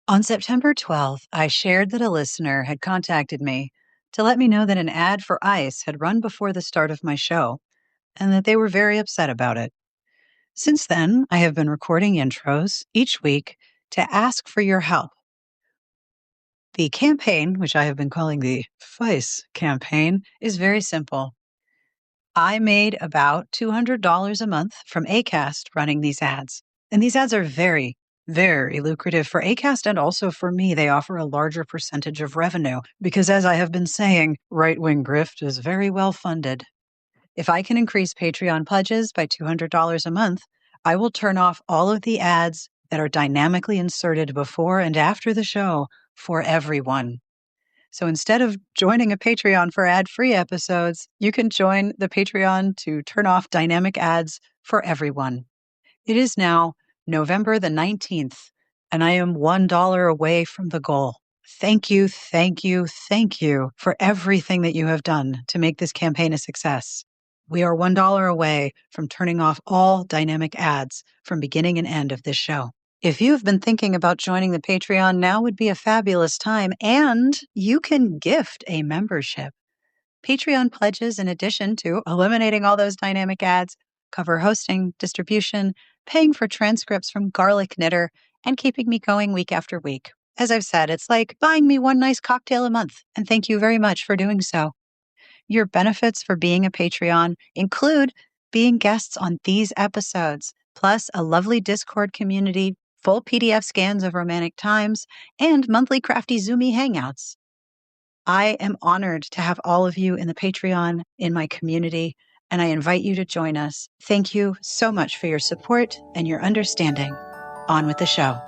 On September 12th, I shared that a listener had contacted me to let me know that an ad for ice had run before the start of my show and that they were very upset about it. Since then, I have been recording intros each week to ask for your help. The campaign, which I have been calling the FICE campaign, is very simple. I made about $200 a month from Acast running these ads. And these ads are very, very lucrative for Acast and also for me. They offer a larger percentage of revenue because, as I have been saying, right-wing grift is very well funded. If I can increase Patreon pledges by $200 a month, I will turn off all of the ads that are dynamically inserted before and after the show for everyone. So instead of joining a Patreon for ad-free episodes, you can join the Patreon to turn off dynamic ads for everyone. It is now November the 19th, and I am $1 away from the goal. Thank you, thank you, thank you for everything that you have done to make this campaign a success. We are $1 away from turning off all dynamic ads from beginning and end of this show. If you've been thinking about joining the Patreon, now would be a fabulous time, and you can gift a membership. Patreon pledges, in addition to eliminating all those dynamic ads, cover hosting, distribution, paying for transcripts from Garlic Knitter, and keeping me going week after week. As I've said, it's like buying me one nice cocktail a month, and thank you very much for doing so. Your benefits for being a Patreon include being guests on these episodes, plus a lovely Discord community, full PDF scans of Romantic Times, and monthly crafty Zoomy hangouts. I am honored to have all of you in the Patreon in my community, and I invite you to join us. Thank you so much for your support and your understanding. On with the show.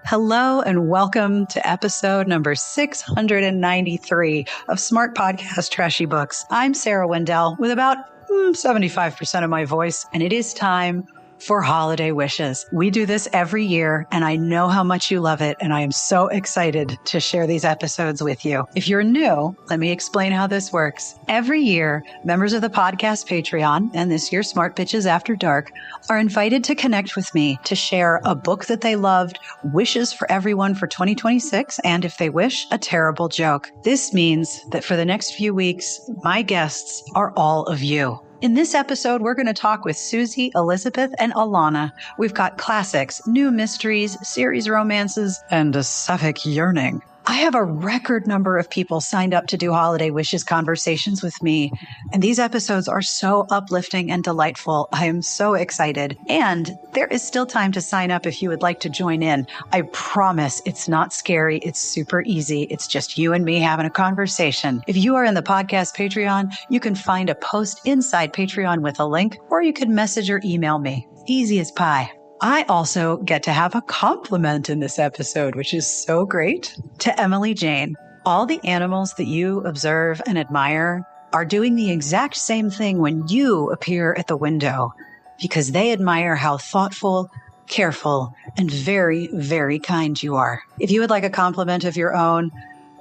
Hello and welcome to episode number 693 of Smart Podcast Trashy Books. I'm Sarah Wendell with about 75% of my voice, and it is time for holiday wishes. We do this every year, and I know how much you love it, and I am so excited to share these episodes with you. If you're new, let me explain how this works. Every year, members of the podcast Patreon, and this year Smart Bitches After Dark, are invited to connect with me to share a book that they loved, wishes for everyone for 2026, and if they wish, a terrible joke. This means that for the next few weeks, my guests are all of you. In this episode, we're going to talk with Susie, Elizabeth, and Alanna. We've got classics, new mysteries, series romances, and a Sapphic yearning. I have a record number of people signed up to do holiday wishes conversations with me, and these episodes are so uplifting and delightful. I am so excited. And there is still time to sign up if you would like to join in. I promise it's not scary. It's super easy. It's just you and me having a conversation. If you are in the podcast Patreon, you can find a post inside Patreon with a link, or you can message or email me. Easy as pie. I also get to have a compliment in this episode, which is so great. To Emily Jane, all the animals that you observe and admire are doing the exact same thing when you appear at the window because they admire how thoughtful, careful, and very, very kind you are. If you would like a compliment of your own,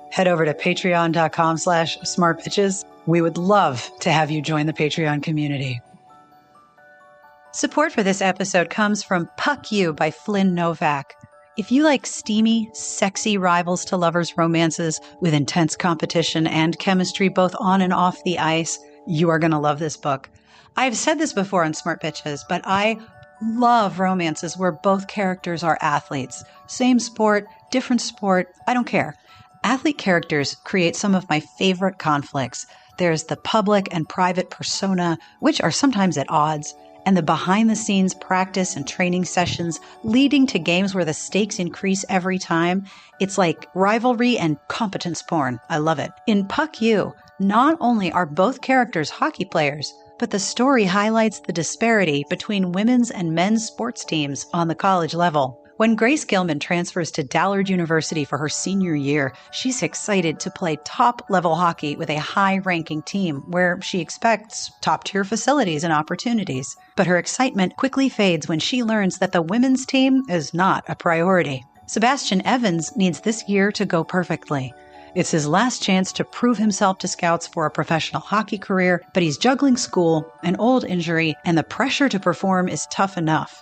head over to patreon.com/smartbitches. We would love to have you join the Patreon community. Support for this episode comes from Puck You by Flynn Novak. If you like steamy, sexy rivals to lovers romances with intense competition and chemistry both on and off the ice, you are going to love this book. I've said this before on Smart Bitches, but I love romances where both characters are athletes. Same sport, different sport, I don't care. Athlete characters create some of my favorite conflicts. There's the public and private persona, which are sometimes at odds, and the behind-the-scenes practice and training sessions leading to games where the stakes increase every time. It's like rivalry and competence porn. I love it. In Puck You, not only are both characters hockey players, but the story highlights the disparity between women's and men's sports teams on the college level. When Grace Gilman transfers to Dallard University for her senior year, she's excited to play top-level hockey with a high-ranking team where she expects top-tier facilities and opportunities. But her excitement quickly fades when she learns that the women's team is not a priority. Sebastian Evans needs this year to go perfectly. It's his last chance to prove himself to scouts for a professional hockey career, but he's juggling school, an old injury, and the pressure to perform is tough enough.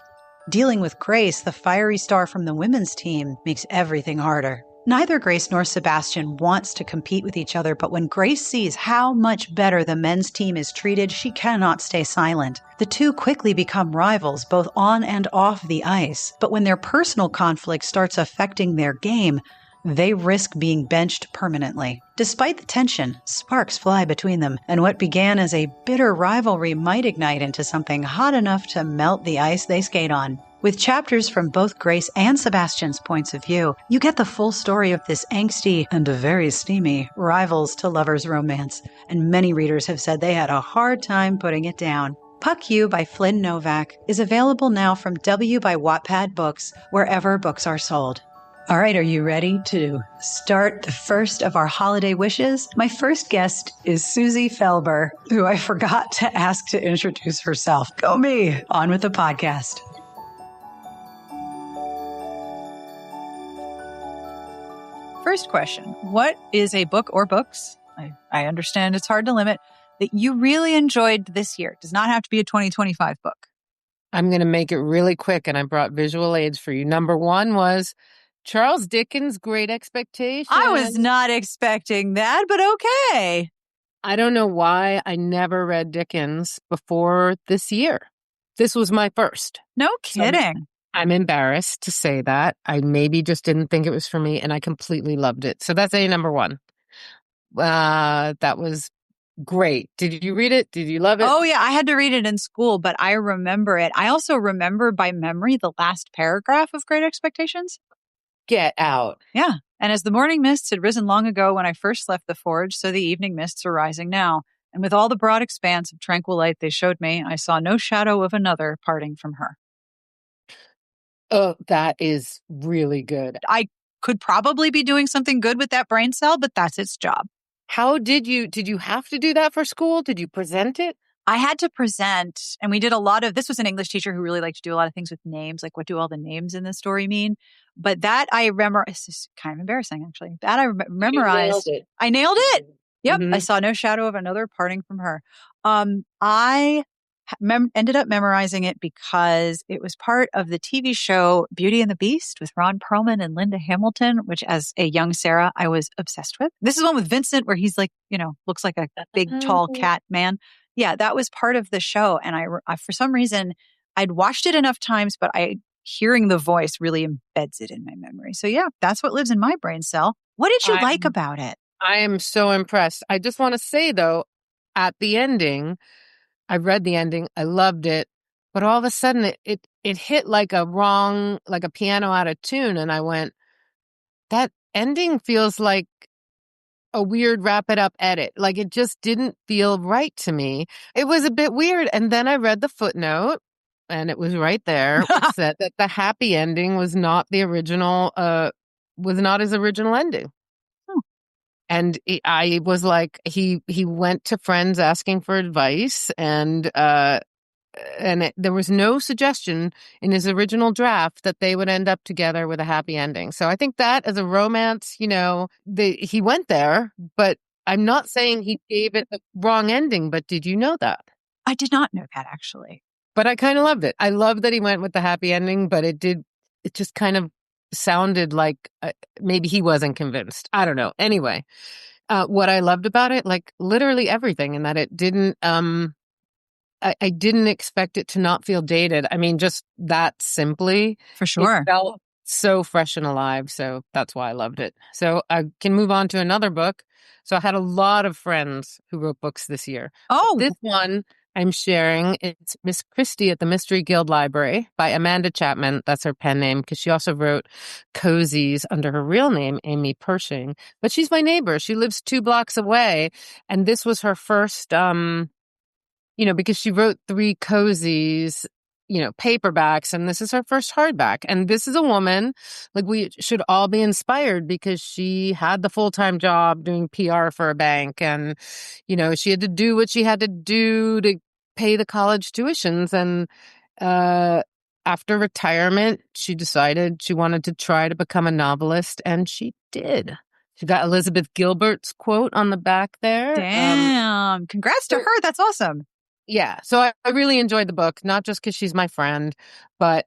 Dealing with Grace, the fiery star from the women's team, makes everything harder. Neither Grace nor Sebastian wants to compete with each other, but when Grace sees how much better the men's team is treated, she cannot stay silent. The two quickly become rivals, both on and off the ice. But when their personal conflict starts affecting their game, they risk being benched permanently. Despite the tension, sparks fly between them, and what began as a bitter rivalry might ignite into something hot enough to melt the ice they skate on. With chapters from both Grace and Sebastian's points of view, you get the full story of this angsty and very steamy rivals to lovers romance, and many readers have said they had a hard time putting it down. Puck You by Flynn Novak is available now from W by Wattpad Books, wherever books are sold. All right, are you ready to start the first of our holiday wishes? My first guest is Susie Felber, who I forgot to ask to introduce herself. Go me! On with the podcast. First question, what is a book or books, I understand it's hard to limit, that you really enjoyed this year? It does not have to be a 2025 book. I'm going to make it really quick, and I brought visual aids for you. Number one was Charles Dickens' Great Expectations. I was not expecting that, but okay. I don't know why I never read Dickens before this year. This was my first. No kidding. So I'm embarrassed to say that. I maybe just didn't think it was for me, and I completely loved it. So that's number one. That was great. Did you read it? Did you love it? Oh, yeah. I had to read it in school, but I remember it. I also remember by memory the last paragraph of Great Expectations. Get out. Yeah. And as the morning mists had risen long ago when I first left the forge, so the evening mists are rising now. And with all the broad expanse of tranquil light they showed me, I saw no shadow of another parting from her. Oh, that is really good. I could probably be doing something good with that brain cell, but that's its job. How did you have to do that for school? Did you present it? I had to present, and we did this was an English teacher who really liked to do a lot of things with names, like what do all the names in the story mean? But that I remember, it's just kind of embarrassing actually. That I memorized. I nailed it. Yep. Mm-hmm. I saw no shadow of another parting from her. I ended up memorizing it because it was part of the TV show Beauty and the Beast with Ron Perlman and Linda Hamilton, which as a young Sarah, I was obsessed with. This is one with Vincent where he's like, looks like a big, tall cat man. Yeah, that was part of the show. And I for some reason, I'd watched it enough times, but hearing the voice really embeds it in my memory. So yeah, that's what lives in my brain cell. What did you like about it? I am so impressed. I just want to say though, at the ending, I read the ending. I loved it. But all of a sudden it hit like a piano out of tune. And I went, that ending feels like a weird wrap it up edit. Like it just didn't feel right to me. It was a bit weird. And then I read the footnote and it was right there. It said that the happy ending was not the original, was not his original ending. And I was like, he went to friends asking for advice, and there was no suggestion in his original draft that they would end up together with a happy ending. So I think that as a romance, he went there, but I'm not saying he gave it the wrong ending. But did you know that? I did not know that, actually. But I kind of loved it. I love that he went with the happy ending, but it just kind of sounded like maybe he wasn't convinced. I don't know. Anyway, what I loved about it, like literally everything, and that it didn't, I didn't expect it to not feel dated. I mean, just that simply. For sure. It felt so fresh and alive. So that's why I loved it. So I can move on to another book. So I had a lot of friends who wrote books this year. Oh, this one I'm sharing, it's Miss Christie at the Mystery Guild Library by Amanda Chapman. That's her pen name, because she also wrote Cozies under her real name, Amy Pershing. But she's my neighbor. She lives 2 blocks away. And this was her first, because she wrote 3 cozies, paperbacks, and this is her first hardback. And this is a woman, like, we should all be inspired because she had the full-time job doing PR for a bank. And, she had to do what she had to do to pay the college tuitions. And after retirement, she decided she wanted to try to become a novelist, and she did. She got Elizabeth Gilbert's quote on the back there. Damn. Congrats to her. That's awesome. Yeah. So I really enjoyed the book, not just because she's my friend, but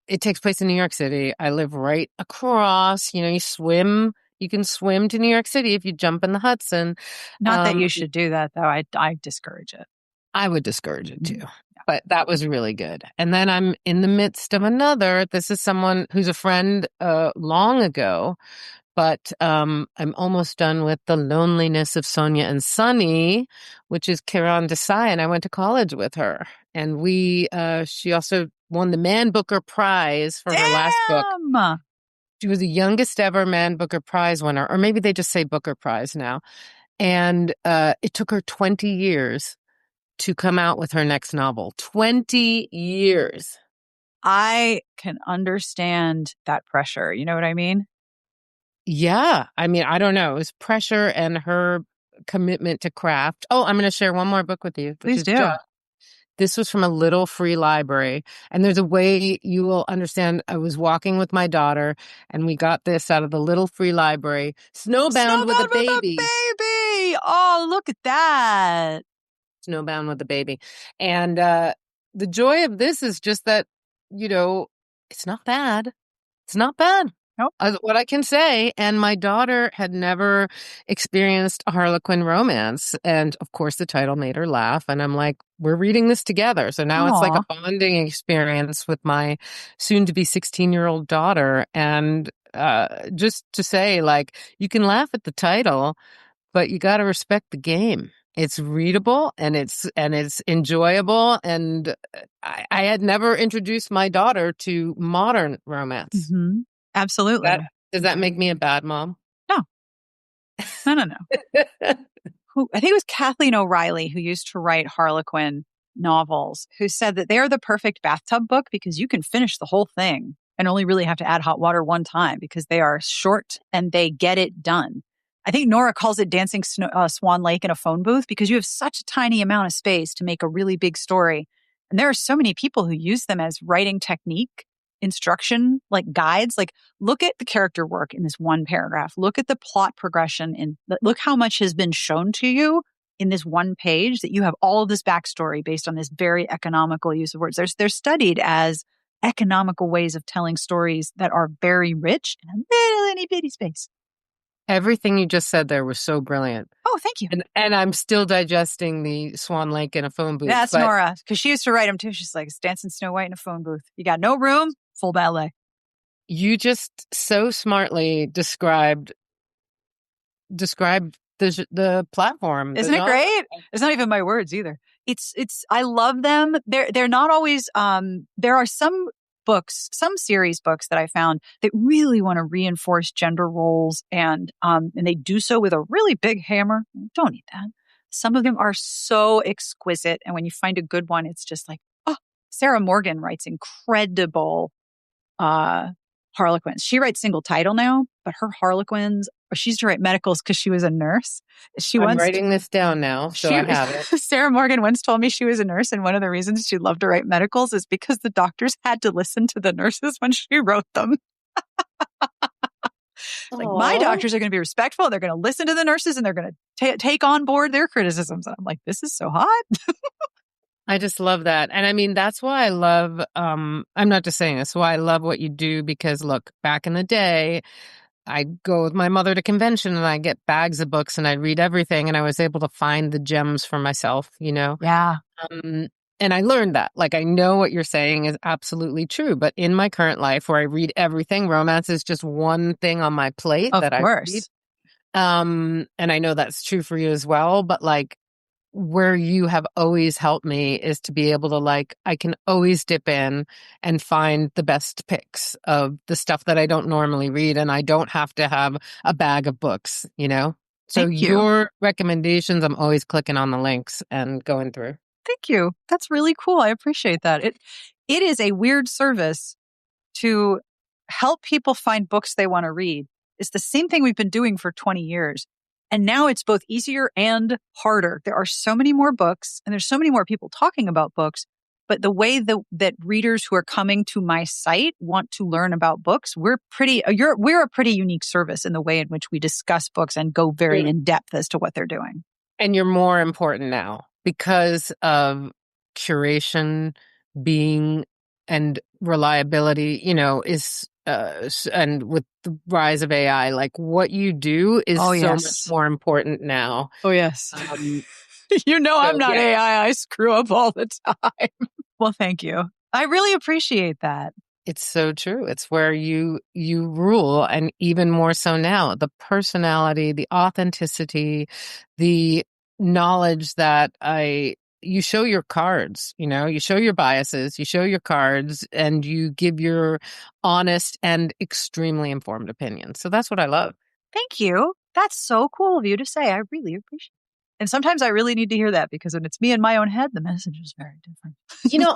it takes place in New York City. I live right across, you can swim to New York City if you jump in the Hudson. Not that Um, you should do that, though. I discourage it. I would discourage it too. Mhm. But that was really good. And then I'm in the midst of another. This is someone who's a friend long ago, but I'm almost done with The Loneliness of Sonia and Sunny, which is Kiran Desai, and I went to college with her. And she also won the Man Booker Prize for her last book. Damn! She was the youngest ever Man Booker Prize winner, or maybe they just say Booker Prize now. And it took her 20 years to come out with her next novel. 20 years. I can understand that pressure. You know what I mean? Yeah. I mean, I don't know. It was pressure and her commitment to craft. Oh, I'm going to share one more book with you, which Please is do. this was from a little free library. And there's a way you will understand. I was walking with my daughter and we got this out of the little free library. Snowbound with a Snowbound with a baby. baby. Oh, look at that. Snowbound with a baby. And the joy of this is just that, it's not bad. It's not bad. Nope. What I can say. And my daughter had never experienced a Harlequin romance. And of course, the title made her laugh. And I'm like, we're reading this together. So now it's like a Aw. bonding experience with my soon to be 16-year-old daughter. And just to say, like, you can laugh at the title, but you got to respect the game. It's readable and it's enjoyable. And I had never introduced my daughter to modern romance. Mm-hmm. Absolutely. Does that make me a bad mom? No, no, no, no. I think it was Kathleen O'Reilly who used to write Harlequin novels, who said that they are the perfect bathtub book because you can finish the whole thing and only really have to add hot water one time because they are short and they get it done. I think Nora calls it dancing Swan Lake in a phone booth because you have such a tiny amount of space to make a really big story. And there are so many people who use them as writing technique, instruction, like guides. Like, look at the character work in this one paragraph. Look at the plot progression and look how much has been shown to you in this one page that you have all of this backstory based on this very economical use of words. They're studied as economical ways of telling stories that are very rich in a little itty bitty space. Everything you just said there was so brilliant. Oh, thank you. And I'm still digesting the Swan Lake in a phone booth. That's Nora, because she used to write them too. She's like, it's dancing Snow White in a phone booth. You got no room, full ballet. You just so smartly described the platform. Isn't it great? It's not even my words either. It's I love them. They're not always there are some books, some series books that I found that really want to reinforce gender roles and they do so with a really big hammer. Don't need that. Some of them are so exquisite and when you find a good one it's just like, oh, Sarah Morgan writes incredible Harlequins. She writes single title now, but her Harlequins, she used to write medicals because she was a nurse. I'm writing this down now, so I have it. Sarah Morgan once told me she was a nurse, and one of the reasons she loved to write medicals is because the doctors had to listen to the nurses when she wrote them. Like, my doctors are going to be respectful. They're going to listen to the nurses, and they're going to take on board their criticisms. And I'm like, this is so hot. I just love that. And I mean, that's why I love, I'm not just saying this, why I love what you do, because look, back in the day, I go with my mother to convention and I get bags of books and I read everything and I was able to find the gems for myself, Yeah. And I learned that. Like, I know what you're saying is absolutely true. But in my current life where I read everything, romance is just one thing on my plate Of that course. I read. And I know that's true for you as well. But like, where you have always helped me is to be able to I can always dip in and find the best picks of the stuff that I don't normally read. And I don't have to have a bag of books, So Thank you. your recommendations, I'm always clicking on the links and going through. Thank you. That's really cool. I appreciate that. It is a weird service to help people find books they want to read. It's the same thing we've been doing for 20 years. And now it's both easier and harder. There are so many more books and there's so many more people talking about books. But the way that readers who are coming to my site want to learn about books, we're a pretty unique service in the way in which we discuss books and go very in depth as to what they're doing. And you're more important now. because of curation being and reliability, is and with the rise of AI, like what you do is Oh, so much yes. more important now. Oh, yes. Um, I'm so not yeah, AI. I screw up all the time. Well, thank you. I really appreciate that. it's so true. It's where you rule, and even more so now. The personality, the authenticity, the knowledge that you show your cards, you show your biases, you show your cards, and you give your honest and extremely informed opinion. So that's what I love. Thank you. That's so cool of you to say. I really appreciate it. And sometimes I really need to hear that because when it's me in my own head, the message is very different.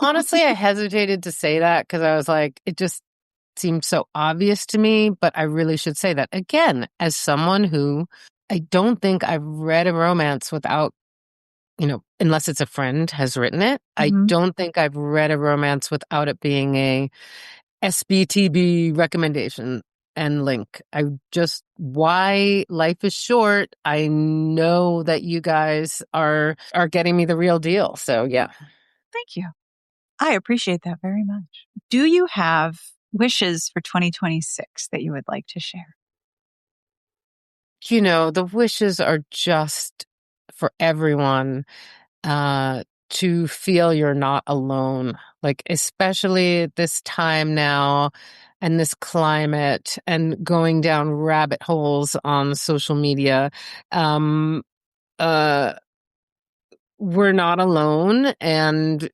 Honestly, I hesitated to say that because I was like, it just seemed so obvious to me, but I really should say that again, as someone who I don't think I've read a romance without, unless it's a friend has written it. I Mhm. don't think I've read a romance without it being a SBTB recommendation and link. Why life is short. I know that you guys are getting me the real deal. So yeah. Thank you. I appreciate that very much. Do you have wishes for 2026 that you would like to share? The wishes are just for everyone to feel you're not alone, like especially at this time now and this climate and going down rabbit holes on social media. Um, uh, we're not alone, and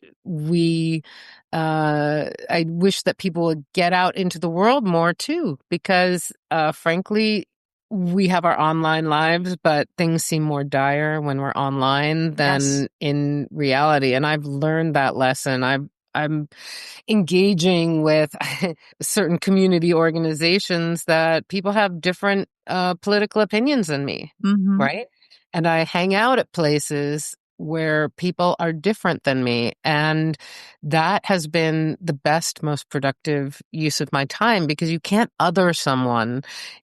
I wish that people would get out into the world more too, because frankly, we have our online lives, but things seem more dire when we're online Yes. than in reality, and I've learned that lesson. I'm engaging with certain community organizations that people have different political opinions than me, Hmm. right? And I hang out at places where people are different than me. And that has been the best, most productive use of my time, because you can't other someone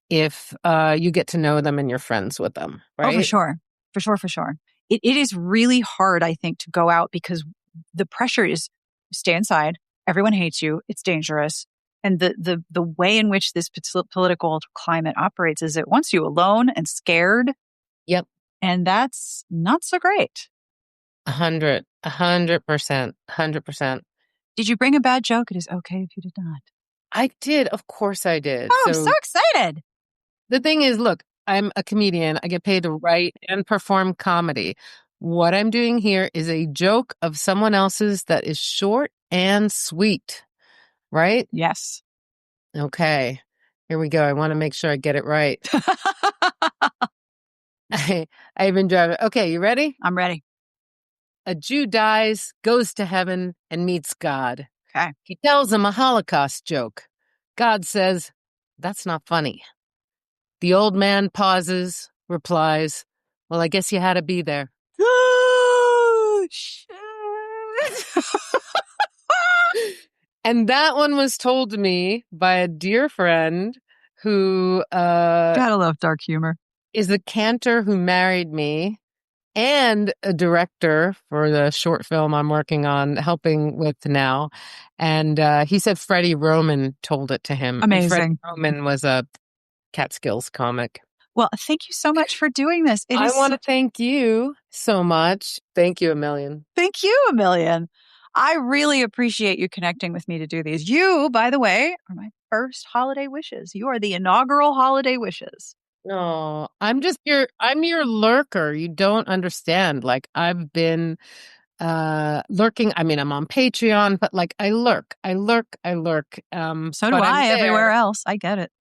if you get to know them and you're friends with them, Oh, for right? sure. For sure. For sure. It is really hard, I think, to go out because the pressure is stay inside. Everyone hates you. It's dangerous. And the way in which this political climate operates is it wants you alone and scared. Yep. And that's not so great. 100%, 100%. Did you bring a bad joke? It is okay if you did not. I did. Of course I did. Oh, I'm so So excited. the thing is, look, I'm a comedian. I get paid to write and perform comedy. What I'm doing here is a joke of someone else's that is short and sweet, right? Yes. Okay. Here we go. I want to make sure I get it right. I even drive it. Okay, you ready? I'm ready. A Jew dies, goes to heaven, and meets God. Okay. He tells him a Holocaust joke. God says, "That's not funny." The old man pauses, replies, "Well, I guess you had to be there." Oh, shit. And that one was told to me by a dear friend who Gotta love dark humor. is a cantor who married me and a director for the short film I'm working on, helping with now. And he said Freddie Roman told it to him. And Freddie Amazing. Roman was a Catskills comic. Well, thank you so much for doing this. It I is want to such. thank you so much. Thank you a million. Thank you a million. I really appreciate you connecting with me to do these. You, by the way, are my first holiday wishes. You are the inaugural holiday wishes. No, I'm your lurker. You don't understand. Like I've been lurking. I mean, I'm on Patreon, but like I lurk. So do But I'm I everywhere there. else. I get it.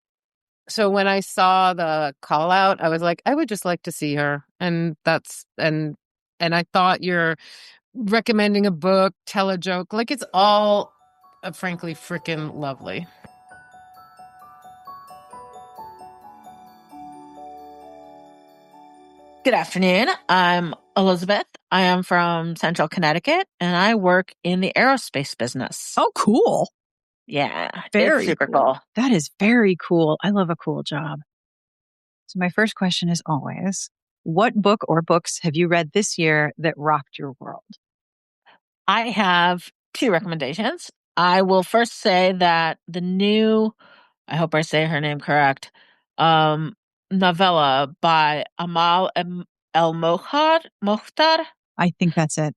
So when I saw the call out, I was like, I would just like to see her. And and I thought you're recommending a book, tell a joke. Like it's all frankly freaking lovely. Good afternoon. I'm Elizabeth. I am from Central Connecticut and I work in the aerospace business. Oh, cool. Yeah, it's Very super cool. That is very cool. I love a cool job. So my first question is always, What book or books have you read this year that rocked your world? I have two recommendations. I will first say that the new, I hope I say her name correct, um, novella by El Mohtar, I think that's it.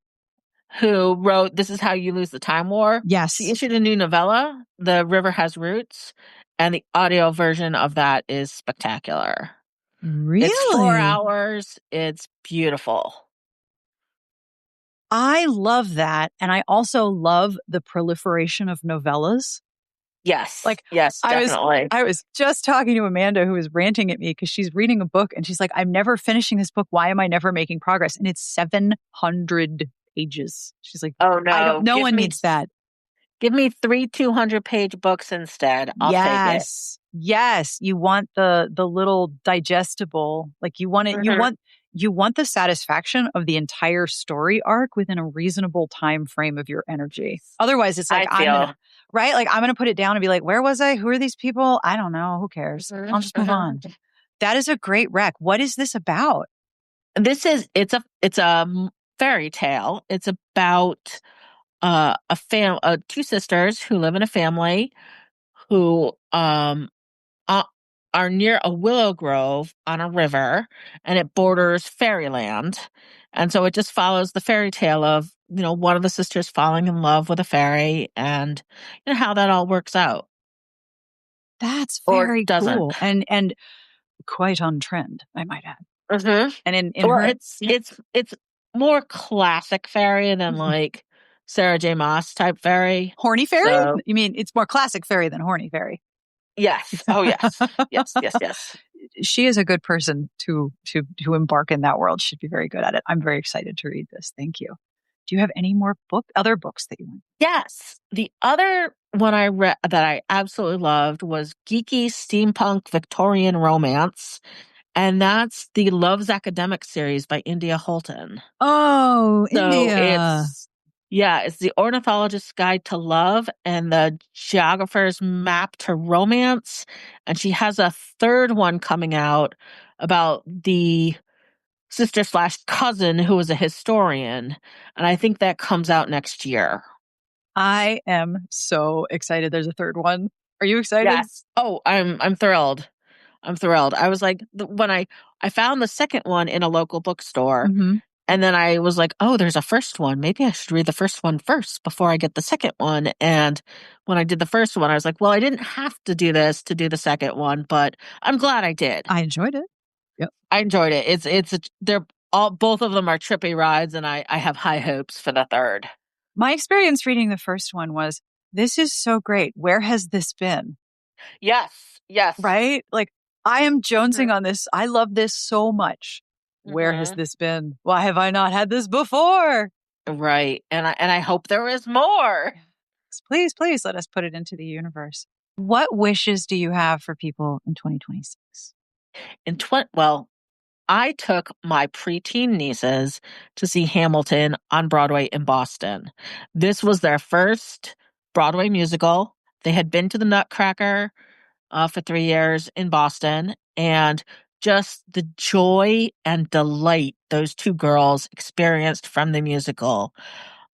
who wrote This Is How You Lose the Time War. She Yes. issued a new novella, The River Has Roots, and the audio version of that is spectacular. It's 4 Really? hours. It's beautiful. I love that. And I also love the proliferation of novellas. Yes. Like Yes, I was definitely. I was just talking to Amanda who was ranting at me because she's reading a book and she's like, I'm never finishing this book. Why am I never making progress? And it's 700 pages. She's like, Oh I don't no. no one needs that. Give me 3 200-page books instead. I'll take it. Yes. Yes. You want the little digestible, like you want it, Mhm. you want the satisfaction of the entire story arc within a reasonable time frame of your energy. Otherwise, it's like I feel. right? Like I'm gonna put it down and be like, where was I? Who are these people? I don't know. Who cares? Mhm, I'll just move on. mhm. That is a great rec. What is this about? It's a fairy tale. It's about two sisters who live in a family who uh, are near a willow grove on a river, and it borders fairyland. And so it just follows the fairy tale of, one of the sisters falling in love with a fairy, and how that all works out That's or very doesn't. cool and quite on trend, I might add. Hmm. And in Well, her it's more classic fairy than like Sarah J. Maas type fairy. horny fairy? So You mean it's more classic fairy than horny fairy? yes, oh yes, yes, yes, yes. She is a good person to embark in that world. She'd be very good at it. I'm very excited to read this. Thank you. Do you have any more other books that you want? Yes. The other one I read that I absolutely loved was Geeky Steampunk Victorian Romance, and that's the Love's Academic series by India Holton. Oh, So India. it's the Ornithologist's Guide to Love and the Geographer's Map to Romance. And she has a third one coming out about the sister slash cousin who is a historian. And I think that comes out next year. I am so excited. There's a third one. Are you excited? Yes. Oh, I'm thrilled. I'm thrilled. I was like, when I found the second one in a local bookstore, Mm-hmm. and then I was like, oh, there's a first one. Maybe I should read the first one first before I get the second one. And when I did the first one, I was like, well, I didn't have to do this to do the second one, but I'm glad I did. I enjoyed it. Yep. I enjoyed it. They're both of them are trippy rides, and I have high hopes for the third. My experience reading the first one was, this is so great. Where has this been? Yes. Yes. Right? Like, I am Mhm. jonesing on this. I love this so much. Where has Mhm. this been? Why have I not had this before? Right. And I hope there is more. Please, please let us put it into the universe. What wishes do you have for people in 2026? Well, I took my preteen nieces to see Hamilton on Broadway in Boston. This was their first Broadway musical. They had been to the Nutcracker for 3 years in Boston, and just the joy and delight those two girls experienced from the musical.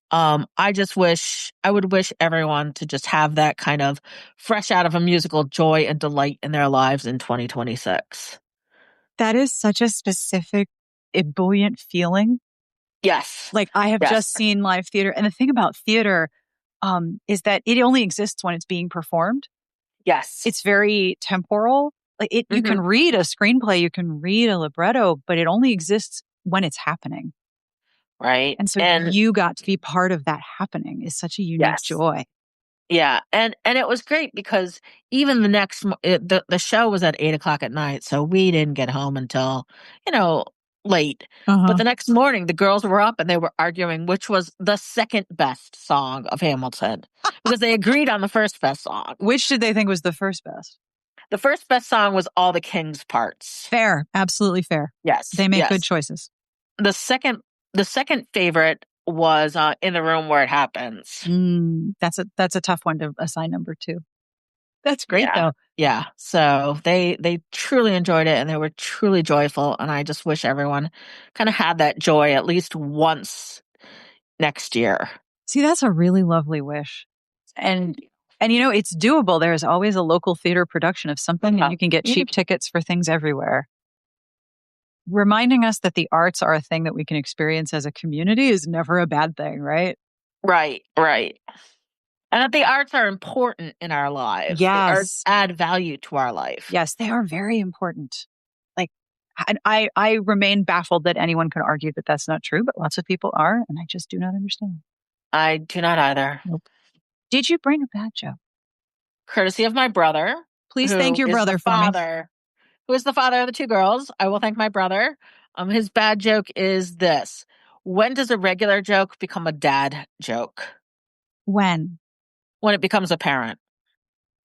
I would wish everyone to just have that kind of fresh out of a musical joy and delight in their lives in 2026. That is such a specific, ebullient feeling. Yes. Like, I have Yes. just seen live theater. And the thing about theater is that it only exists when it's being performed. Yes. It's very temporal. Like you Hmm. can read a screenplay, you can read a libretto, but it only exists when it's happening. Right. And so And you got to be part of that happening is such a unique yes. joy. Yeah. And it was great because even the show was at 8 o'clock at night. So we didn't get home until, late. But Uh-huh. the next morning, the girls were up and they were arguing which was the second best song of Hamilton because they agreed on the first best song. Which did they think was the first best? The first best song was All the King's Parts. Fair. Absolutely fair. Yes. They make good Yes. choices. The second favorite was In the Room Where It Happens. That's a tough one to assign number two. That's great, though. Yeah. So they truly enjoyed it and they were truly joyful. And I just wish everyone kind of had that joy at least once next year. See, that's a really lovely wish. And it's doable. There's always a local theater production of something, and you can get cheap tickets for things everywhere. Reminding us that the arts are a thing that we can experience as a community is never a bad thing, right? Right. And that the arts are important in our lives. The arts Yes. add value to our life. Yes, they are very important. Like, I remain baffled that anyone could argue that that's not true, but lots of people are, and I just do not understand. I do not either. Nope. Did you bring a bad joke? Courtesy of my brother. Please thank your brother for me. Who is the father of the two girls. I will thank my brother. His bad joke is this. When does a regular joke become a dad joke? When it becomes apparent.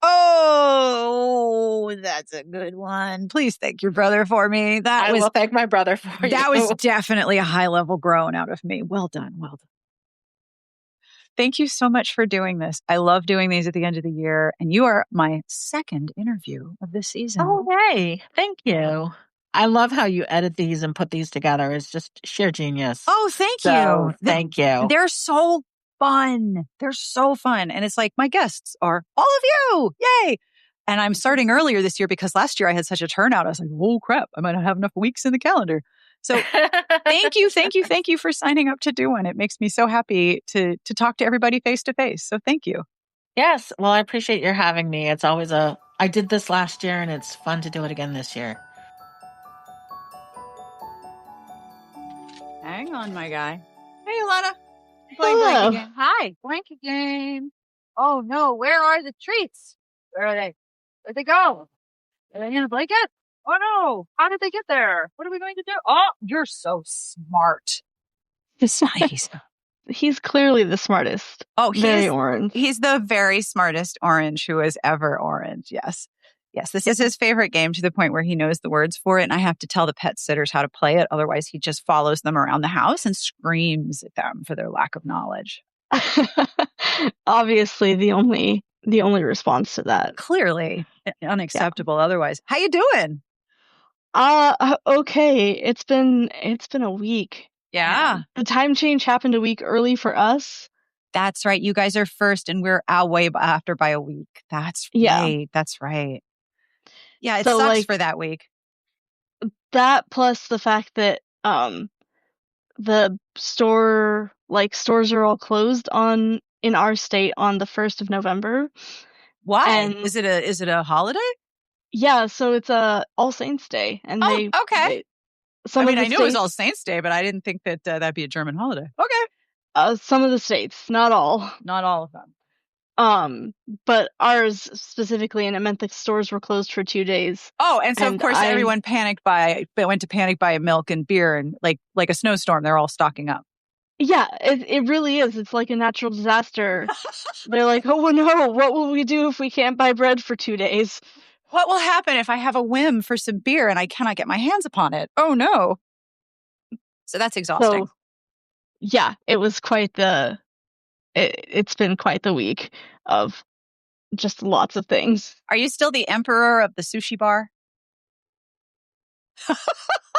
Oh, that's a good one. Please thank your brother for me. I will thank my brother for you. That was definitely a high level groan out of me. Well done. Well done. Thank you so much for doing this. I love doing these at the end of the year, and you are my second interview of this season. Oh, hey. Thank you. I love how you edit these and put these together. It's just sheer genius. Oh, thank you. Thank you. They're so fun. They're so fun. And it's like my guests are all of you. Yay. And I'm starting earlier this year because last year I had such a turnout. I was like, oh, crap. I might not have enough weeks in the calendar. So thank you for signing up to do one. It makes me so happy to talk to everybody face to face. So thank you. Yes. Well, I appreciate your having me. It's always I did this last year and it's fun to do it again this year. Hang on, my guy. Hey, Alanna. Playing blanket game. Hi, blanket game. Oh, no. Where are the treats? Where are they? Where'd they go? Are they in the blanket? Oh, no. How did they get there? What are we going to do? Oh, you're so smart. Nice. He's clearly the smartest. Oh, very orange. He's the very smartest orange who is ever orange. Yes. Yes, this is his favorite game to the point where he knows the words for it. And I have to tell the pet sitters how to play it. Otherwise, he just follows them around the house and screams at them for their lack of knowledge. Obviously, the only response to that. Clearly unacceptable otherwise. How you doing? Okay. It's been a week. Yeah. The time change happened a week early for us. That's right. You guys are first and we're out way after by a week. That's right. That's right. Yeah, it sucks for that week. That plus the fact that the stores are all closed in our state on the 1st of November. Why? And is it a holiday? Yeah, so it's All Saints Day, and okay. I knew it was All Saints Day, but I didn't think that that'd be a German holiday. Okay. Some of the states, not all of them. But ours specifically, and it meant the stores were closed for 2 days. Oh, and so of course everyone went to panic buy milk and beer, and like a snowstorm, they're all stocking up. Yeah, it really is. It's like a natural disaster. They're like, oh no, what will we do if we can't buy bread for 2 days? What will happen if I have a whim for some beer and I cannot get my hands upon it? Oh no. So that's exhausting. So, yeah, it was quite it's been quite the week of just lots of things. Are you still the emperor of the sushi bar?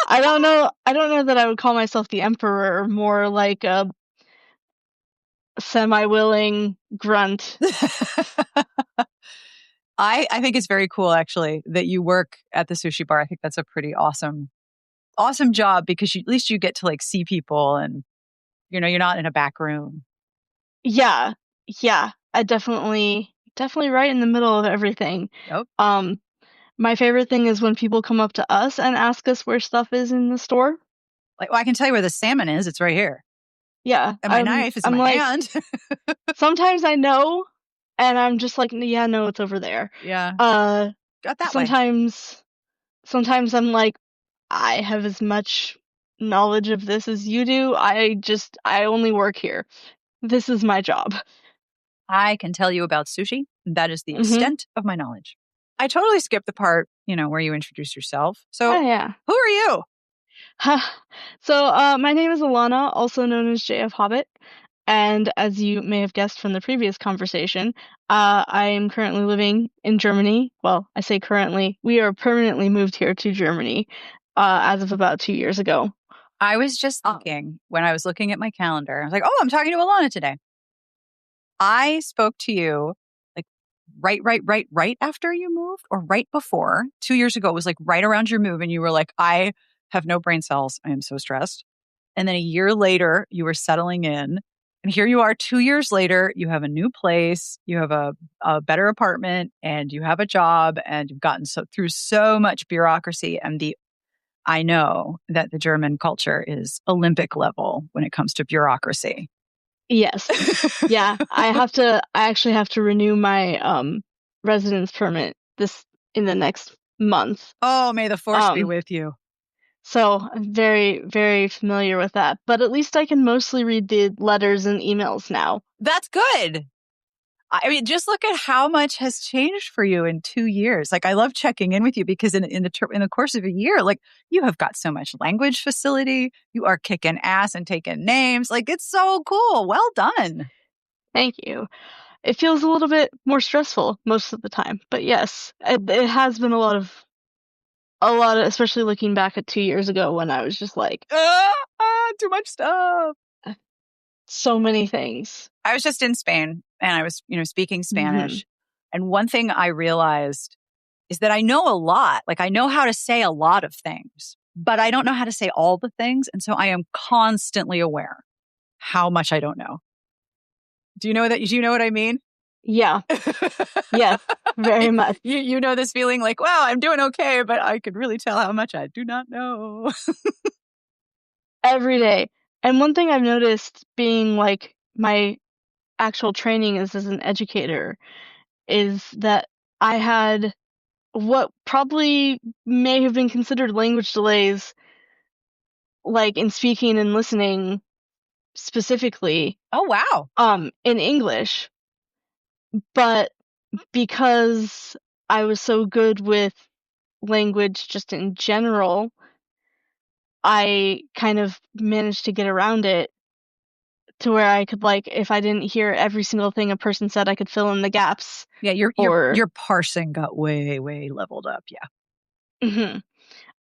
I don't know that I would call myself the emperor, more like a semi-willing grunt. I think it's very cool, actually, that you work at the sushi bar. I think that's a pretty awesome job because at least you get to see people and, you're not in a back room. Yeah. I definitely right in the middle of everything. Yep. My favorite thing is when people come up to us and ask us where stuff is in the store. I can tell you where the salmon is. It's right here. Yeah. And my knife is in my hand. Sometimes I know, and I'm just like, yeah, no, it's over there. Yeah. Got that sometimes I'm like, I have as much knowledge of this as you do. I only work here. This is my job. I can tell you about sushi. That is the extent of my knowledge. I totally skipped the part, where you introduce yourself. So, Who are you? So, my name is Alanna, also known as JF Hobbit. And as you may have guessed from the previous conversation, I am currently living in Germany. Well, I say currently. We are permanently moved here to Germany as of about 2 years ago. I was just thinking when I was looking at my calendar, I was like, oh, I'm talking to Alanna today. I spoke to you like right after you moved or right before. 2 years ago, it was like right around your move. And you were like, I have no brain cells. I am so stressed. And then a year later, you were settling in. And here you are 2 years later, you have a new place, you have a better apartment, and you have a job, and you've gotten through so much bureaucracy. And I know that the German culture is Olympic level when it comes to bureaucracy. Yes. Yeah. I actually have to renew my residence permit in the next month. Oh, may the force be with you. So I'm very, very familiar with that. But at least I can mostly read the letters and emails now. That's good. I mean, just look at how much has changed for you in 2 years. Like, I love checking in with you because in the course of a year, like, you have got so much language facility. You are kicking ass and taking names. Like, it's so cool. Well done. Thank you. It feels a little bit more stressful most of the time, but yes, it has been a lot of, especially looking back at 2 years ago when I was just like, too much stuff. So many things. I was just in Spain and I was, speaking Spanish. Mm-hmm. And one thing I realized is that I know a lot. Like, I know how to say a lot of things, but I don't know how to say all the things. And so I am constantly aware how much I don't know. Do you know what I mean? Yeah. Yes, very much. You know this feeling like, wow, I'm doing okay, but I could really tell how much I do not know. Every day. And one thing I've noticed being like my actual training is as an educator is that I had what probably may have been considered language delays, like in speaking and listening specifically. Oh, wow. In English. But because I was so good with language just in general, I kind of managed to get around it to where I could, like, if I didn't hear every single thing a person said, I could fill in the gaps. Yeah, your parsing got way, way leveled up. Yeah.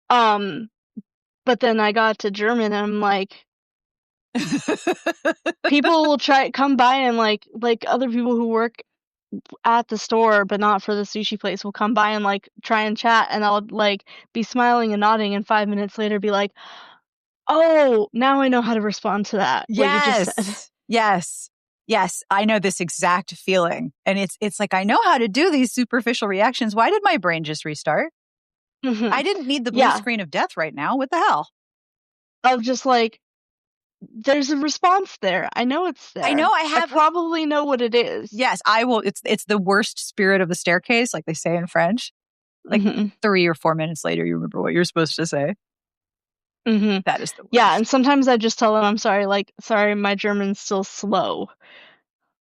Mm-hmm. But then I got to German and I'm like, people will come by and like other people who work at the store but not for the sushi place will come by and like try and chat, and I'll like be smiling and nodding and 5 minutes later be like, oh, now I know how to respond to that. Yes. What you just said. Yes, I know this exact feeling. And it's like, I know how to do these superficial reactions. Why did my brain just restart? Mm-hmm. I didn't need the blue screen of death right now. What the hell? Of just like, there's a response there. I know it's there. I know I probably know what it is. Yes, I will. It's the worst spirit of the staircase, like they say in French. Like 3 or 4 minutes later, you remember what you're supposed to say. Mm-hmm. That is the worst. Yeah, and sometimes I just tell them, I'm sorry, sorry, my German's still slow.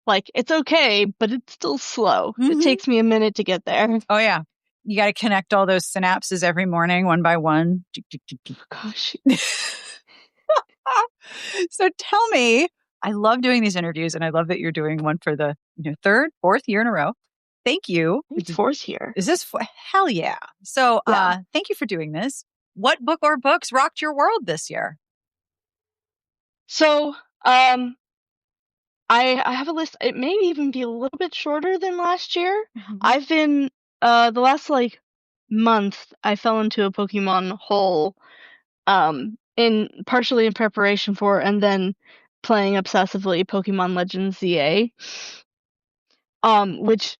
Like, it's okay, but it's still slow. Mm-hmm. It takes me a minute to get there. Oh, yeah. You got to connect all those synapses every morning, one by one. Gosh. So tell me, I love doing these interviews, and I love that you're doing one for the third, fourth year in a row. Thank you. Fourth year. Is this hell yeah? So thank you for doing this. What book or books rocked your world this year? So I have a list. It may even be a little bit shorter than last year. Mm-hmm. I've been the last like month I fell into a Pokemon hole partially in preparation for and then playing obsessively Pokemon Legends ZA. Which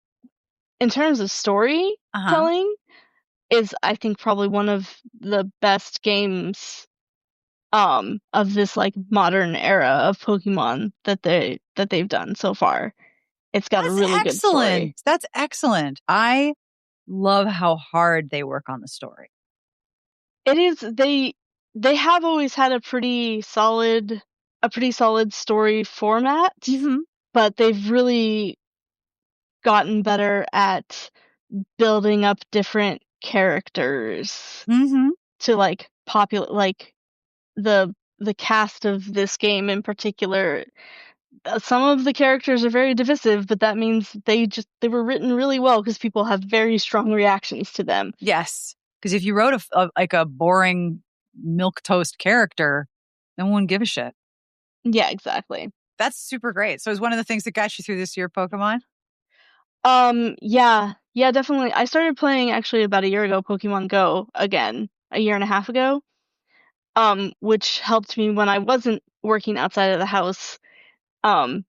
in terms of storytelling is, I think, probably one of the best games of this like modern era of Pokemon that they've done so far. It's got a really good story. That's excellent. I love how hard they work on the story. It is. They have always had a pretty solid story format, but they've really gotten better at building up different characters to like popular, like the cast of this game in particular. some of the characters are very divisive, but that means they were written really well because people have very strong reactions to them. Yes. Because if you wrote a boring milquetoast character, no one would give a shit. Yeah, exactly. That's super great. So is one of the things that got you through this year Pokemon? Yeah, definitely. I started playing actually about a year ago Pokemon Go again, a year and a half ago. Which helped me when I wasn't working outside of the house,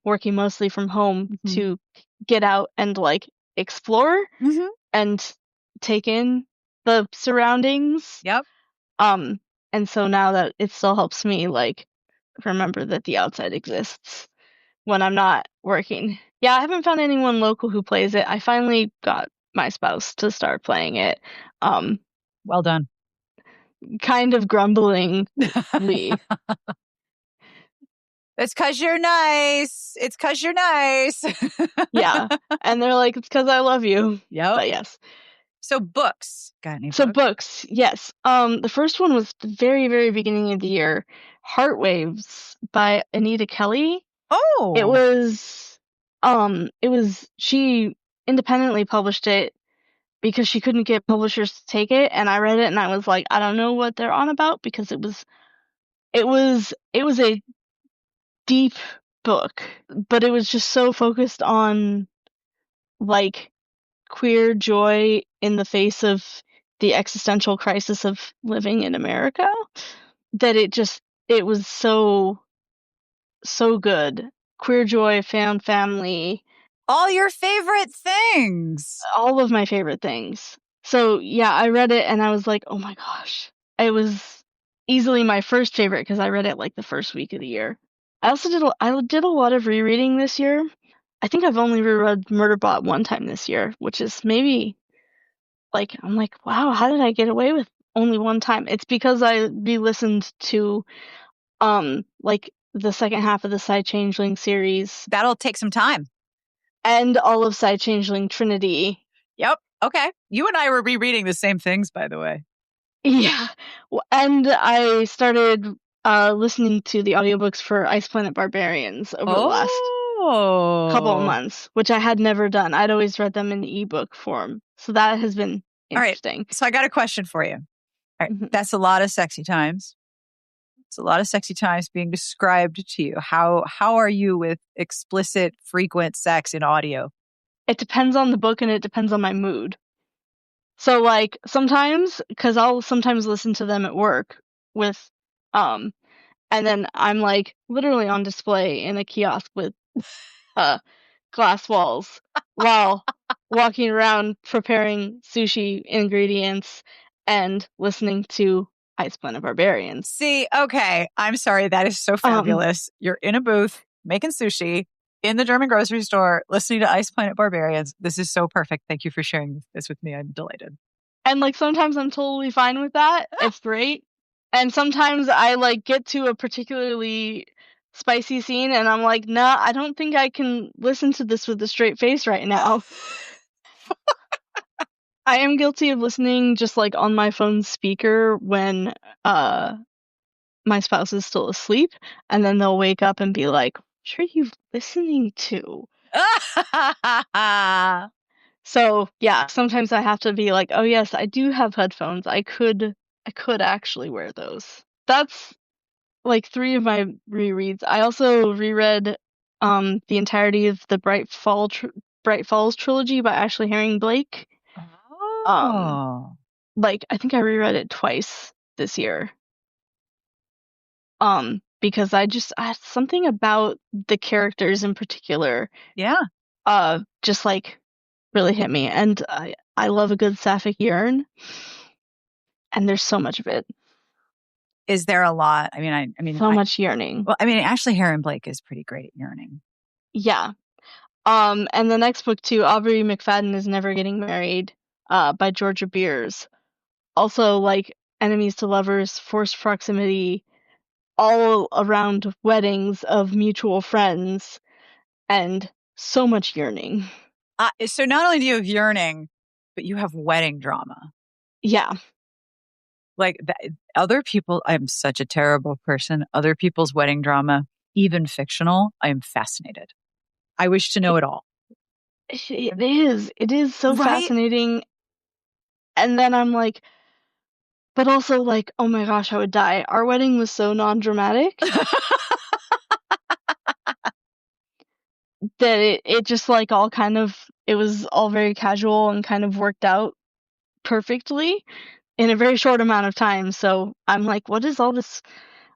working mostly from home to get out and like explore and take in the surroundings. Yep. And so now that it still helps me like remember that the outside exists when I'm not working. Yeah, I haven't found anyone local who plays it. I finally got my spouse to start playing it. Well done. Kind of grumblingly. It's 'cause you're nice. It's 'cause you're nice. Yeah. And they're like, it's because I love you. Yep. But yes. So books. Got any So books? books, yes. The first one was the very, very beginning of the year, Heart Waves by Anita Kelly. Oh. It was she independently published it because she couldn't get publishers to take it, and I read it and I was like, I don't know what they're on about because it was a deep book, but it was just so focused on like queer joy in the face of the existential crisis of living in America that it was so good. Queer joy, found family, all your favorite things. all of my favorite things. So yeah, I read it and I was like, oh my gosh. It was easily my first favorite because I read it like the first week of the year. I did a lot of rereading this year. I think I've only reread Murderbot one time this year, which is maybe like I'm like, wow, how did I get away with only one time? It's because I re-listened to like the second half of the Side Changeling series That'll take some time. and all of Side Changeling Trinity. Yep. Okay. You and I were rereading the same things, by the way. Yeah. And I started listening to the audiobooks for Ice Planet Barbarians over the last couple of months, which I had never done. I'd always read them in ebook form. So that has been interesting. All right. So I got a question for you. All right. That's a lot of sexy times. It's a lot of sexy times being described to you. How are you with explicit, frequent sex in audio? It depends on the book and it depends on my mood. So like sometimes, because I'll sometimes listen to them at work with, and then I'm like literally on display in a kiosk with glass walls while walking around preparing sushi ingredients and listening to Ice Planet Barbarians. See, okay, I'm sorry, that is so fabulous. You're in a booth making sushi in the German grocery store, listening to Ice Planet Barbarians. This is so perfect. Thank you for sharing this with me. I'm delighted. And like sometimes I'm totally fine with that. It's great. And sometimes I like get to a particularly spicy scene and I'm like, nah, I don't think I can listen to this with a straight face right now. I am guilty of listening just like on my phone speaker when my spouse is still asleep, and then they'll wake up and be like, what are you listening to? So yeah, sometimes I have to be like, oh yes, I do have headphones. I could actually wear those. That's like 3 of my rereads. I also reread the entirety of the Bright Falls trilogy by Ashley Herring Blake. Like I think I reread it twice this year. Because I something about the characters in particular. Yeah. Just like really hit me. And I love a good Sapphic yearn. And there's so much of it. Is there a lot? I mean, so much yearning. Well, I mean, Ashley Herring Blake is pretty great at yearning. Yeah. And the next book too, Aubrey McFadden is Never Getting Married, by Georgia Beers. Also like enemies to lovers, forced proximity, all around weddings of mutual friends, and so much yearning. So not only do you have yearning, but you have wedding drama. Yeah. Like other people, I'm such a terrible person. Other people's wedding drama even fictional, I am fascinated. I wish to know it all. It is so Right? fascinating. And then I'm like, but also like, oh my gosh, I would die. Our wedding was so non-dramatic that it just like all kind of, it was all very casual and kind of worked out perfectly in a very short amount of time. So I'm like, what is all this?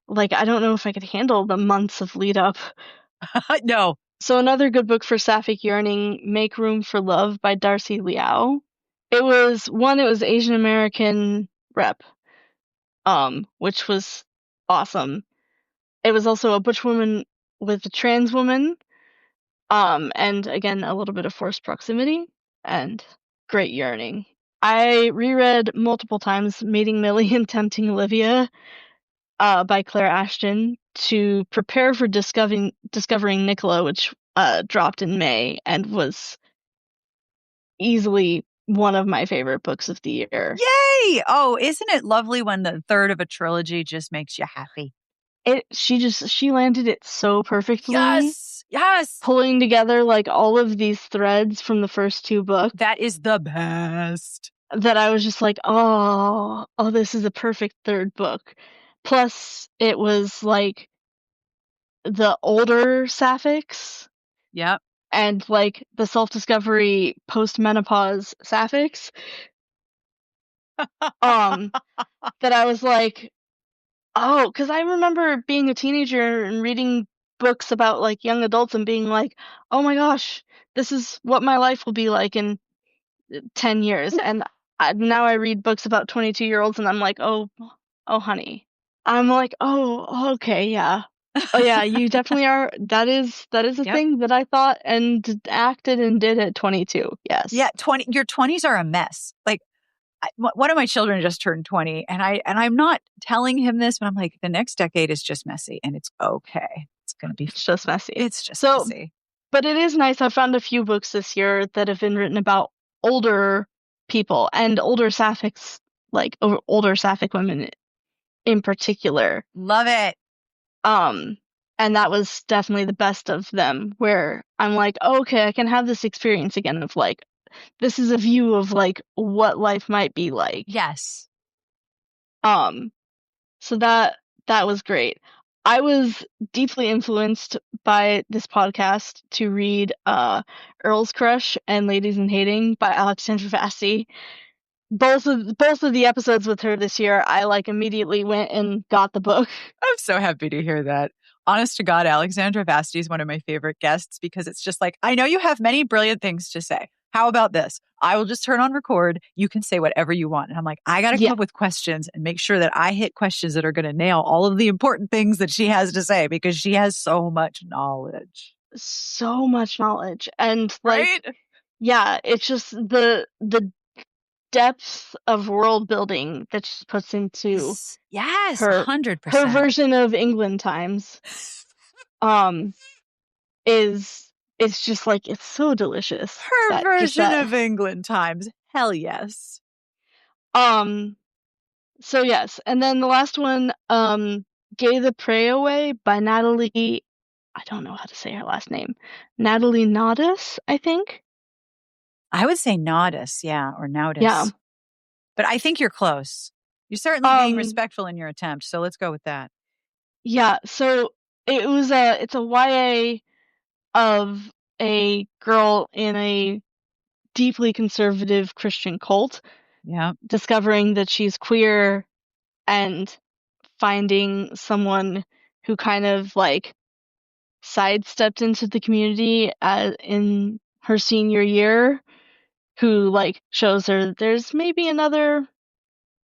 Like, I don't know if I could handle the months of lead up. No. So another good book for Sapphic yearning, Make Room for Love by Darcy Liao. It was Asian American rep, which was awesome. It was also a butch woman with a trans woman, and again a little bit of forced proximity and great yearning. I reread multiple times Meeting Millie and Tempting Olivia, by Claire Ashton to prepare for discovering Nicola, which dropped in May and was easily one of my favorite books of the year. Yay! Oh, isn't it lovely when the third of a trilogy just makes you happy? She landed it so perfectly. Yes. Pulling together like all of these threads from the first two books. That is the best. That I was just like, oh, this is a perfect third book. Plus, it was like the older Sapphics. Yep. And like the self-discovery post-menopause Sapphics. That I was like, oh, because I remember being a teenager and reading books about like young adults and being like, oh my gosh, this is what my life will be like in 10 years. And now I read books about 22-year-olds and I'm like, oh, honey. I'm like, oh, okay, yeah. Oh yeah, you definitely are. That is a Yep. thing that I thought and acted and did at 22. Yes. Yeah, your 20s are a mess. Like one of my children just turned 20 and I'm not telling him this, but I'm like, the next decade is just messy and it's okay. It's going to be It's just messy. It's just messy. But it is nice. I found a few books this year that have been written about older people and older Sapphics, like older Sapphic women in particular. Love it. And that was definitely the best of them, where I'm like, oh, okay, I can have this experience again of like, this is a view of like what life might be like. Yes. So that was great. I was deeply influenced by this podcast to read Earl's Crush and Ladies in Hating by Alexandra Vassie. Both of the episodes with her this year, I like immediately went and got the book. I'm so happy to hear that. Honest to God, Alexandra Vassie is one of my favorite guests because it's just like, I know you have many brilliant things to say. How about this? I will just turn on record. You can say whatever you want. And I'm like, I got to come up with questions and make sure that I hit questions that are going to nail all of the important things that she has to say because she has so much knowledge. So much knowledge. And like, yeah, it's just the depth of world building that she puts into her 100%. Her version of England Times is just like, it's so delicious. Her version of England Times. Hell yes. So yes, and then the last one, Gay the Prey Away by Natalie, I don't know how to say her last name. Natalie Naudus, I think. I would say Naudus, yeah, or Naudus. Yeah. But I think you're close. You're certainly being respectful in your attempt, so let's go with that. Yeah, so it's a YA of a girl in a deeply conservative Christian cult. Yeah. Discovering that she's queer and finding someone who kind of like sidestepped into the community in her senior year, who like shows her there's maybe another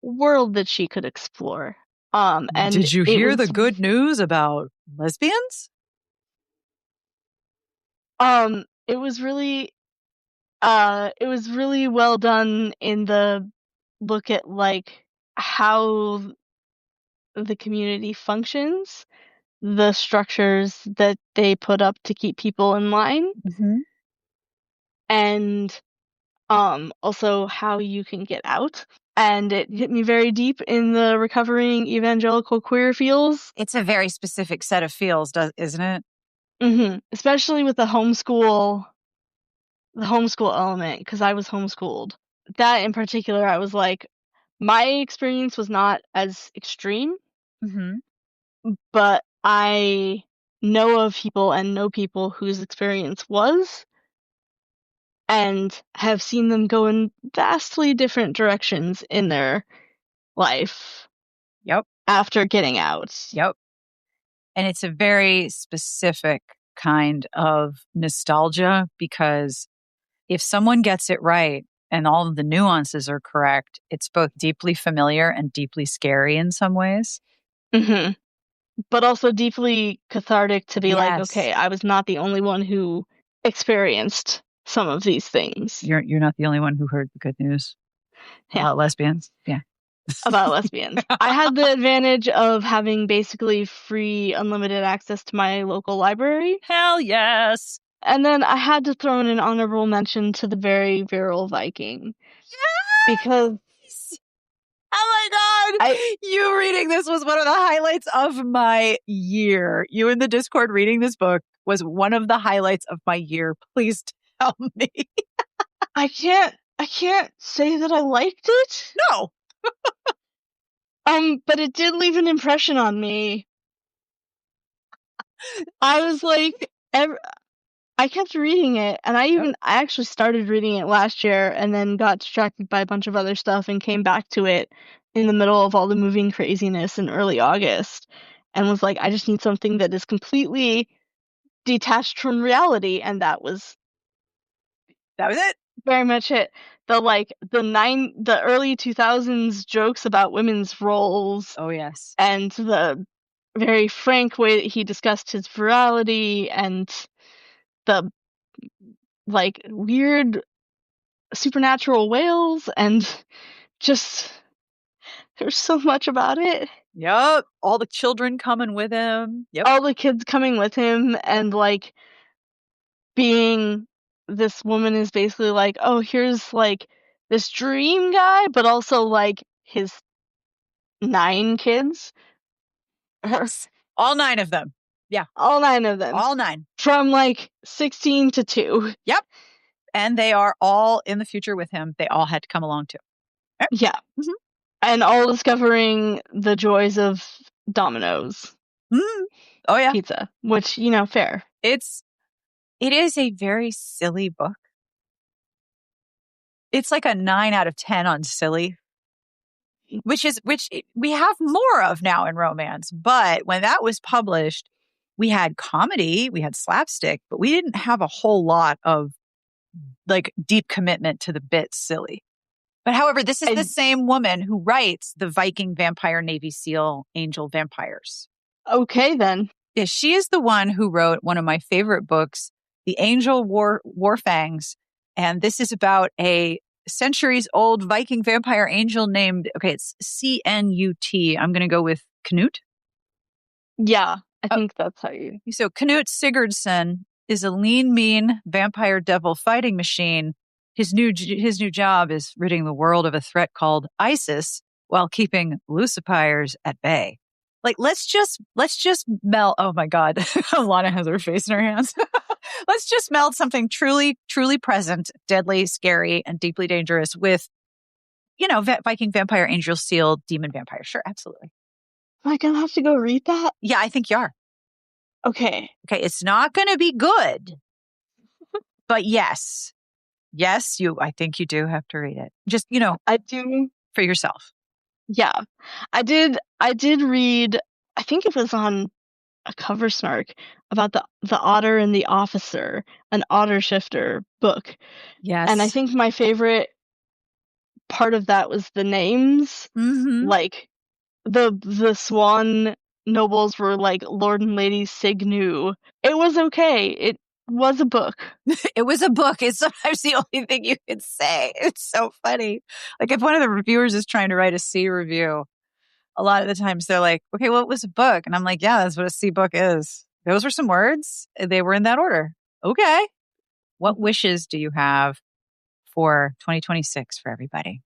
world that she could explore. And did you hear the good news about lesbians? It was really well done in the look at like how the community functions, the structures that they put up to keep people in line. Mm-hmm. And Also how you can get out. And it hit me very deep in the recovering evangelical queer feels. It's a very specific set of feels, isn't it? Especially with the homeschool element, because I was homeschooled. That in particular, I was like, my experience was not as extreme, but I know of people and know people whose experience was, and have seen them go in vastly different directions in their life. Yep. After getting out. Yep. And it's a very specific kind of nostalgia, because if someone gets it right and all of the nuances are correct, it's both deeply familiar and deeply scary in some ways. But also deeply cathartic to be like, Yes. okay, I was not the only one who experienced some of these things. You're not the only one who heard the good news about lesbians. Yeah. About lesbians. I had the advantage of having basically free, unlimited access to my local library. Hell yes. And then I had to throw in an honorable mention to the very virile Viking. Because oh my God. You reading this was one of the highlights of my year. You in the Discord reading this book was one of the highlights of my year. Please tell me. I can't say that I liked it. No. But it did leave an impression on me. I was like, I kept reading it, and I actually started reading it last year and then got distracted by a bunch of other stuff and came back to it in the middle of all the moving craziness in early August, and was like, I just need something that is completely detached from reality, and that was it. Very much it. The early 2000s jokes about women's roles. Oh yes. And the very frank way that he discussed his virality, and the like weird supernatural whales, and just there's so much about it. Yep. All the children coming with him. Yep. All the kids coming with him, and like being this woman is basically like, oh, here's like this dream guy, but also like his 9 kids. All 9 of them. Yeah. All 9 of them. All 9. From like 16 to 2. Yep. And they are all in the future with him. They all had to come along too. Yep. Yeah. And all discovering the joys of Domino's. Oh yeah. Pizza. Which, fair. It is a very silly book. It's like a 9 out of 10 on silly. Which we have more of now in romance. But when that was published, we had comedy, we had slapstick, but we didn't have a whole lot of like deep commitment to the bit silly. But however, this is the same woman who writes the Viking Vampire Navy SEAL Angel Vampires. Okay, then. Yeah, she is the one who wrote one of my favorite books, The Angel Warfangs. And this is about a centuries-old Viking vampire angel named, it's Cnut. I'm going to go with Knut. Yeah, I think that's how you... So Knut Sigurdsson is a lean, mean vampire devil fighting machine. His new job is ridding the world of a threat called ISIS while keeping Lucifers at bay. Like, let's just meld. Oh my God. Alanna has her face in her hands. Let's just meld something truly, truly present, deadly, scary, and deeply dangerous with, Viking vampire, angel, seal, demon vampire. Sure. Absolutely. Am I going to have to go read that? Yeah, I think you are. Okay. Okay. It's not going to be good, but yes, I think you do have to read it. Just, I do for yourself. Yeah, I did read, I think it was on a cover snark, about the otter and the officer, an otter shifter book. Yes. And I think my favorite part of that was the names. Like the swan nobles were like Lord and Lady Signu. It was okay. It was a book. It was a book. It's sometimes the only thing you can say. It's so funny. Like if one of the reviewers is trying to write a C review, a lot of the times they're like, okay, well, it was a book. And I'm like, yeah, that's what a C book is. Those were some words. They were in that order. Okay. What wishes do you have for 2026 for everybody?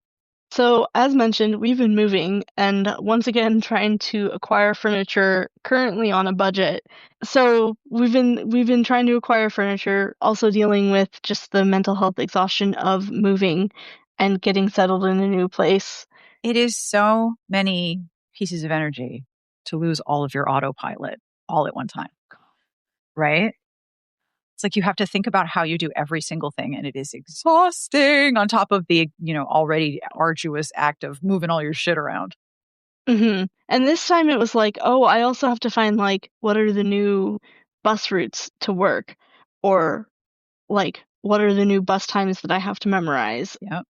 So, as mentioned, we've been moving and once again trying to acquire furniture currently on a budget. So, we've been trying to acquire furniture, also dealing with just the mental health exhaustion of moving and getting settled in a new place. It is so many pieces of energy to lose all of your autopilot all at one time, right? It's like you have to think about how you do every single thing, and it is exhausting on top of the, already arduous act of moving all your shit around. And this time it was like, oh, I also have to find like what are the new bus routes to work, or like what are the new bus times that I have to memorize. Yep.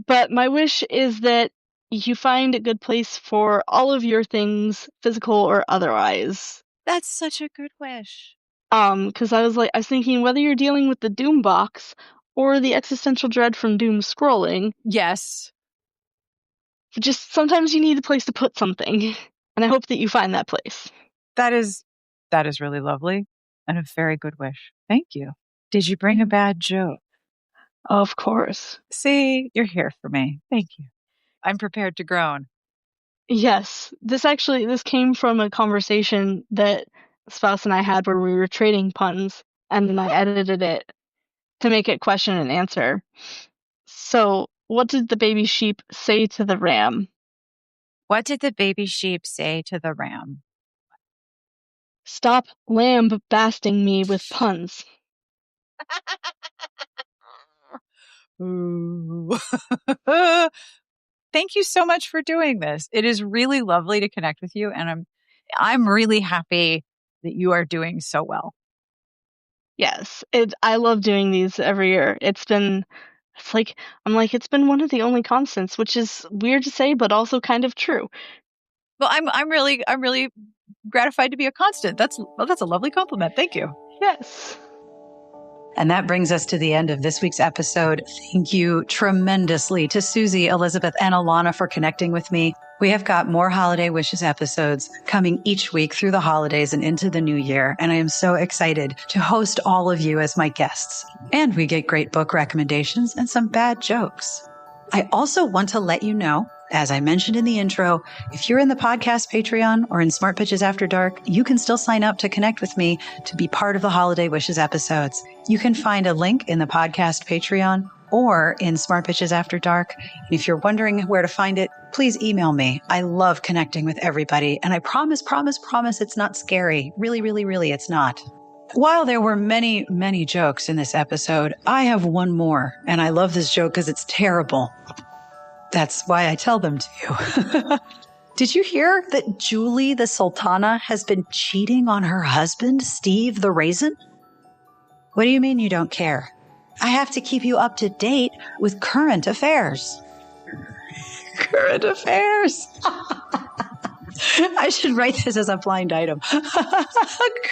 But my wish is that you find a good place for all of your things, physical or otherwise. That's such a good wish. Because I was thinking whether you're dealing with the Doom box or the existential dread from Doom scrolling, Yes. just sometimes you need a place to put something, and I hope that you find that place. That is really lovely and a very good wish. Thank you. Did you bring a bad joke? Of course. See, you're here for me. Thank you. I'm prepared to groan. Yes, this came from a conversation that spouse and I had where we were trading puns, and then I edited it to make it question and answer. So, what did the baby sheep say to the ram? What did the baby sheep say to the ram? Stop lambasting me with puns. Ooh. Thank you so much for doing this. It is really lovely to connect with you, and I'm really happy that you are doing so well. Yes, I love doing these every year. It's been one of the only constants, which is weird to say, but also kind of true. Well, I'm really gratified to be a constant. That's a lovely compliment. Thank you. Yes. And that brings us to the end of this week's episode. Thank you tremendously to Susie, Elizabeth, and Alanna for connecting with me. We have got more Holiday Wishes episodes coming each week through the holidays and into the new year. And I am so excited to host all of you as my guests. And we get great book recommendations and some bad jokes. I also want to let you know, as I mentioned in the intro, if you're in the podcast Patreon or in Smart Pitches After Dark, you can still sign up to connect with me to be part of the Holiday Wishes episodes. You can find a link in the podcast Patreon or in Smart Pitches After Dark. And if you're wondering where to find it, please email me. I love connecting with everybody. And I promise it's not scary. Really, really, really, it's not. While there were many, many jokes in this episode, I have one more. And I love this joke because it's terrible. That's why I tell them to you. Did you hear that Julie the Sultana has been cheating on her husband, Steve the Raisin? What do you mean you don't care? I have to keep you up to date with current affairs. Current affairs. I should write this as a blind item.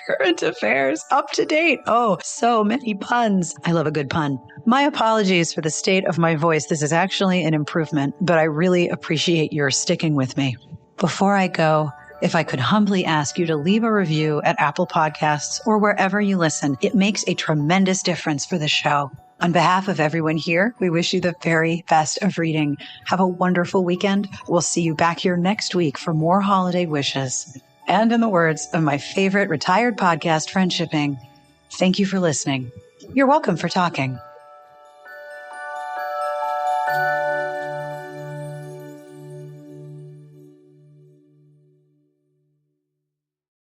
Current affairs, up to date. Oh, so many puns. I love a good pun. My apologies for the state of my voice. This is actually an improvement, but I really appreciate your sticking with me. Before I go, if I could humbly ask you to leave a review at Apple Podcasts or wherever you listen, it makes a tremendous difference for the show. On behalf of everyone here, we wish you the very best of reading. Have a wonderful weekend. We'll see you back here next week for more holiday wishes. And in the words of my favorite retired podcast, Friendshipping, thank you for listening. You're welcome for talking.